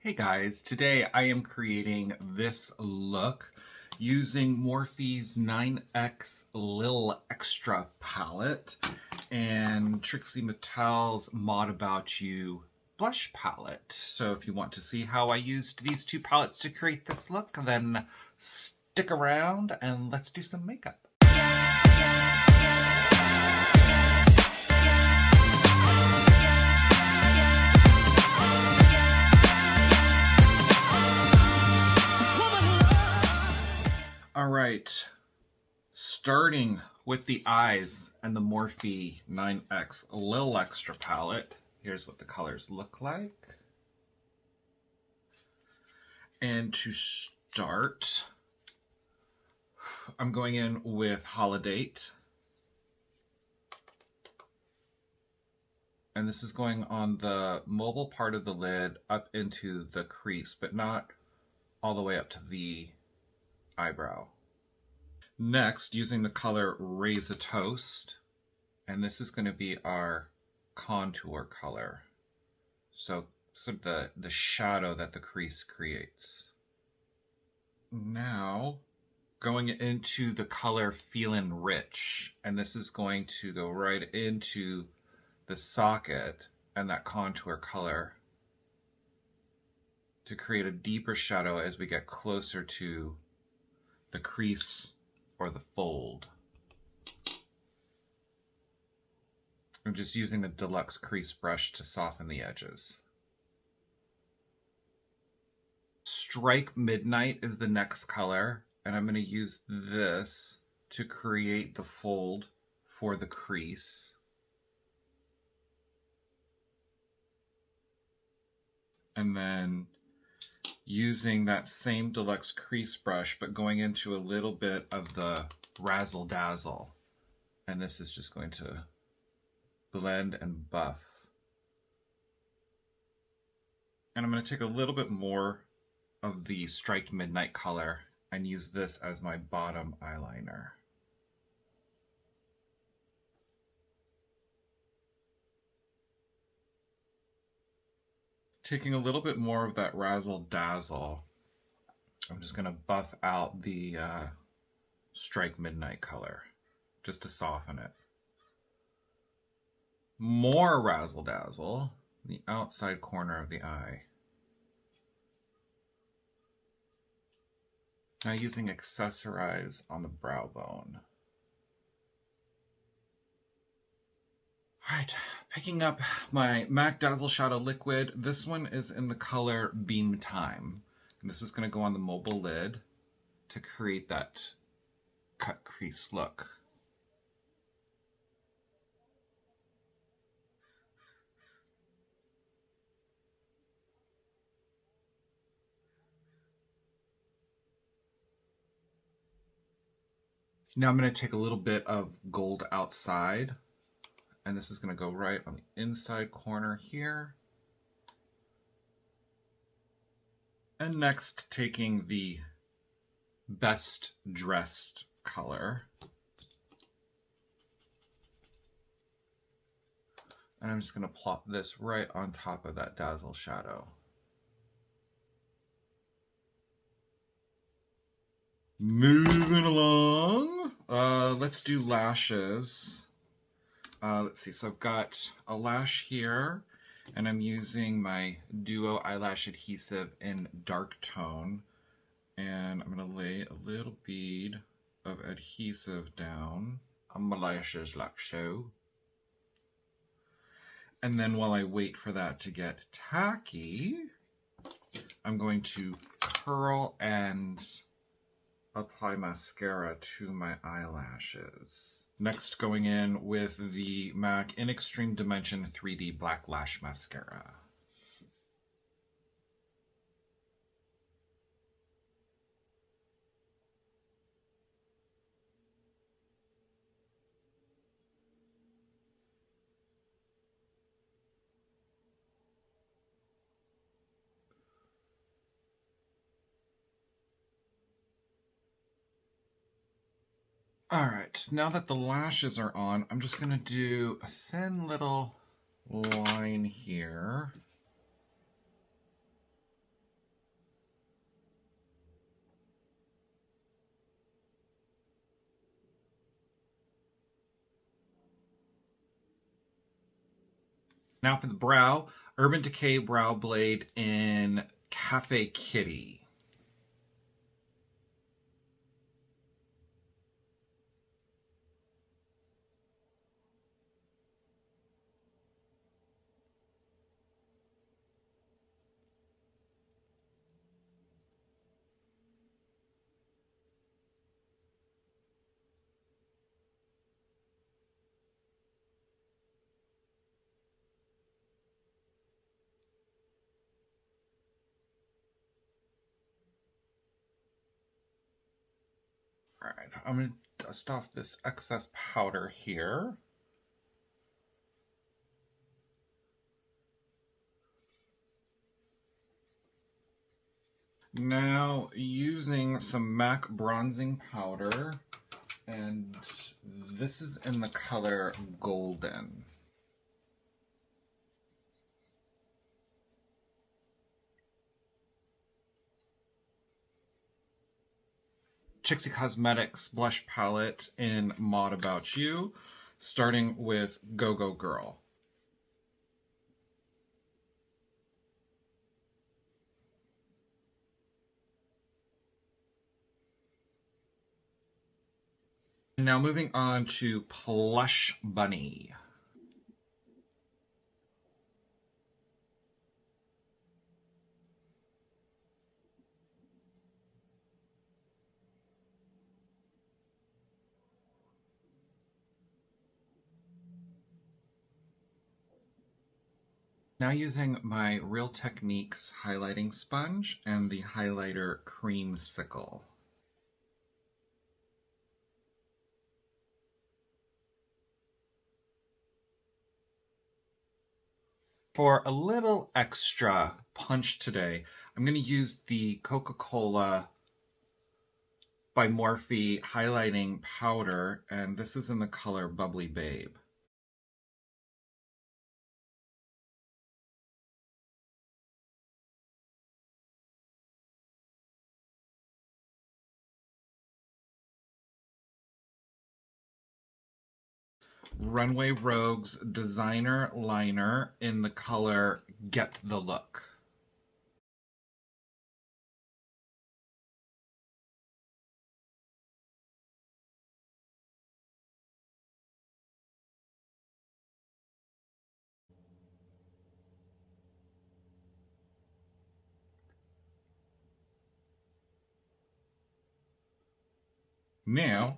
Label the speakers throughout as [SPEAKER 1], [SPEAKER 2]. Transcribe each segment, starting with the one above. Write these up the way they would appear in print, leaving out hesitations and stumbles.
[SPEAKER 1] Hey guys, today I am creating this look using Morphe's 9X Lil Extra palette and Trixie Mattel's Mod About You blush palette. So if you want to see how I used these two palettes to create this look, then stick around and let's do some makeup. All right, starting with the eyes and the Morphe 9X Lil Extra palette. Here's what the colors look like. And to start, I'm going in with Holiday. And this is going on the mobile part of the lid up into the crease, but not all the way up to the eyebrow. Next, using the color Raise a Toast, and this is going to be our contour color. So sort of the shadow that the crease creates. Now, going into the color Feelin' Rich, and this is going to go right into the socket and that contour color to create a deeper shadow as we get closer to the crease or the fold. I'm just using the Deluxe Crease Brush to soften the edges. Strike Midnight is the next color, and I'm going to use this to create the fold for the crease. And then using that same Deluxe Crease Brush, but going into a little bit of the Razzle Dazzle. And this is just going to blend and buff. And I'm going to take a little bit more of the Strike Midnight color and use this as my bottom eyeliner. Taking a little bit more of that Razzle Dazzle, I'm just going to buff out the Strike Midnight color just to soften it. More Razzle Dazzle, the outside corner of the eye. Now using Accessorize on the brow bone. All right, picking up my MAC Dazzle Shadow Liquid. This one is in the color Beam Time. And this is going to go on the mobile lid to create that cut crease look. Now I'm going to take a little bit of Gold Outside, and this is going to go right on the inside corner here. And next, taking the Best Dressed color. And I'm just going to plop this right on top of that Dazzle shadow. Moving along, let's do lashes. Let's see, so I've got a lash here, and I'm using my Duo Eyelash Adhesive in Dark Tone. And I'm going to lay a little bead of adhesive down on my lashes like so. And then while I wait for that to get tacky, I'm going to curl and apply mascara to my eyelashes. Next, going in with the MAC In Extreme Dimension 3D Black Lash Mascara. All right, now that the lashes are on, I'm just going to do a thin little line here Now for the brow, Urban Decay Brow Blade in Cafe Kitty. All right, I'm going to dust off this excess powder here. Now, using some MAC bronzing powder, and this is in the color Golden. Trixie Cosmetics blush palette in Mod About You, starting with Go Go Girl. Now moving on to Plush Bunny. Now using my Real Techniques highlighting sponge and the highlighter Creamsicle. For a little extra punch today, I'm going to use the Coca-Cola by Morphe highlighting powder, and this is in the color Bubbly Babe. Runway Rogues designer liner in the color Get the Look. Now,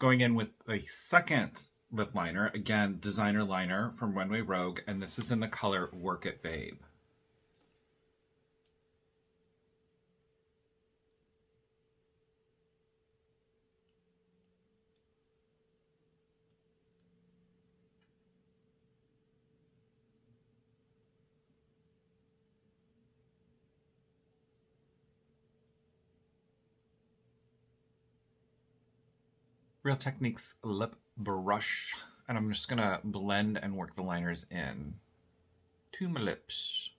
[SPEAKER 1] going in with a second lip liner, again, designer liner from Runway Rogue, and this is in the color Work It Babe. Real Techniques lip brush, and I'm just gonna blend and work the liners in to my lips.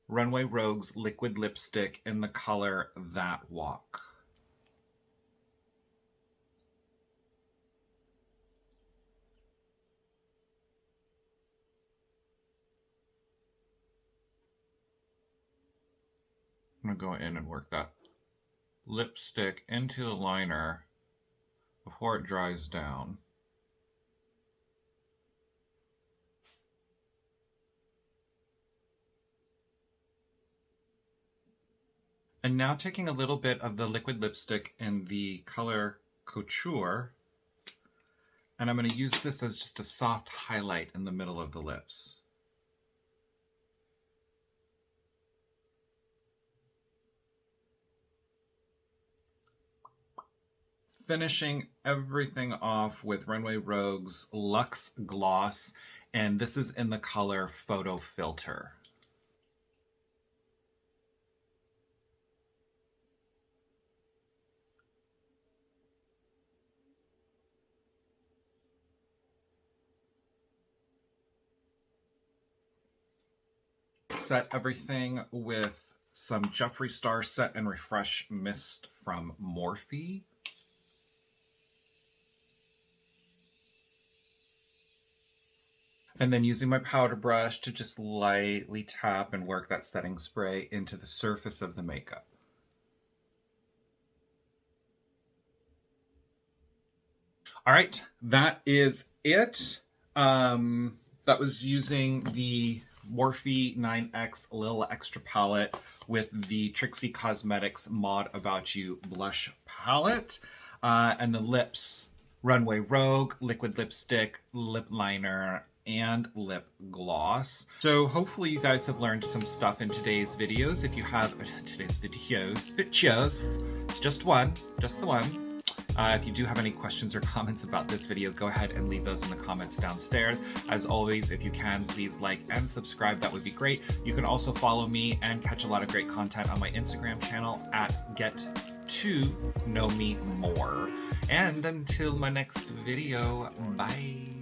[SPEAKER 1] Runway Rogues liquid lipstick in the color That Walk. I'm gonna go in and work that lipstick into the liner before it dries down. And now taking a little bit of the liquid lipstick in the color Couture, and I'm going to use this as just a soft highlight in the middle of the lips. Finishing everything off with Runway Rogues Luxe Gloss, and this is in the color Photo Filter. set everything with some Jeffree Star Set and Refresh Mist from Morphe. And then using my powder brush to just lightly tap and work that setting spray into the surface of the makeup. All right, that is it. That was using the Morphe 9X Lil Extra palette with the Trixie Cosmetics Mod About You blush palette. And the lips, Runway Rogue, liquid lipstick, lip liner, and lip gloss. So hopefully you guys have learned some stuff in today's videos. If you have today's videos, it's just the one. If you do have any questions or comments about this video, go ahead and leave those in the comments downstairs. As always, if you can, please like and subscribe. That would be great. You can also follow me and catch a lot of great content on my Instagram channel at Get2Know Me More. And until my next video, bye.